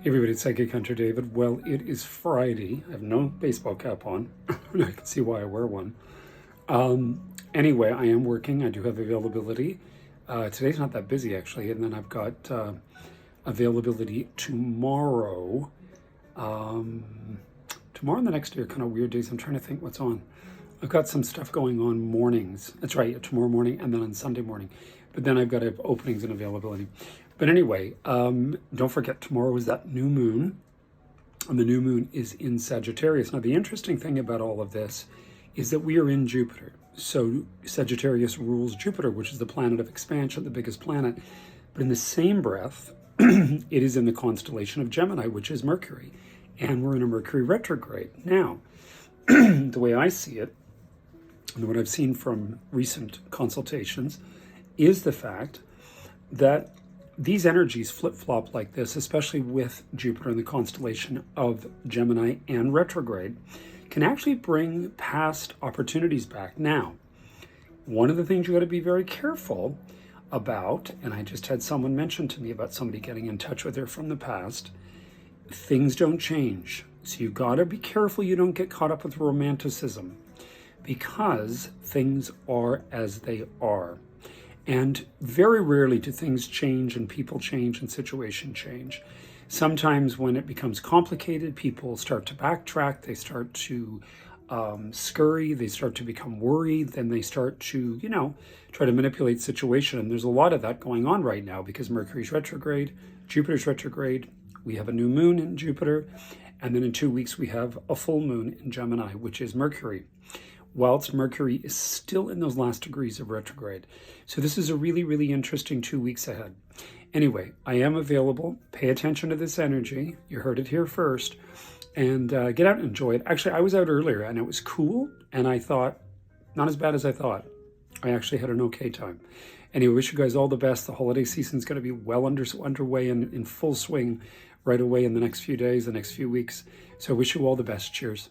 Everybody, it's Psychic Hunter David. Well, it is Friday. I have no baseball cap on. I can see why I wear one. Anyway, I am working. I do have availability. Today's not that busy, actually. And then I've got availability tomorrow. Tomorrow and the next day are kind of weird days. I'm trying to think what's on. I've got some stuff going on mornings. That's right, tomorrow morning and then on Sunday morning. But then I've got openings and availability. But anyway, don't forget, tomorrow is that new moon. And the new moon is in Sagittarius. Now, the interesting thing about all of this is that we are in Jupiter. So Sagittarius rules Jupiter, which is the planet of expansion, the biggest planet. But in the same breath, it is in the constellation of Gemini, which is Mercury. And we're in a Mercury retrograde. Now, the way I see it, and what I've seen from recent consultations, is the fact that these energies flip-flop like this, especially with Jupiter in the constellation of Gemini and retrograde, can actually bring past opportunities back. Now, one of the things you got to be very careful about, and I just had someone mention to me about somebody getting in touch with her from the past, things don't change. So you got to be careful you don't get caught up with romanticism, because things are as they are. And very rarely do things change and people change and situations change. Sometimes when it becomes complicated, people start to backtrack, they start to scurry, they start to become worried, then they start to, try to manipulate the situation. And there's a lot of that going on right now because Mercury's retrograde, Jupiter's retrograde, we have a new moon in Jupiter, and then in 2 weeks we have a full moon in Gemini, which is Mercury, whilst Mercury is still in those last degrees of retrograde. So this is a really, really interesting 2 weeks ahead. Anyway, I am available. Pay attention to this energy. You heard it here first. And get out and enjoy it. Actually, I was out earlier and it was cool. And I thought, not as bad as I thought. I actually had an okay time. Anyway, wish you guys all the best. The holiday season is going to be well underway and in full swing right away in the next few days, the next few weeks. So I wish you all the best. Cheers.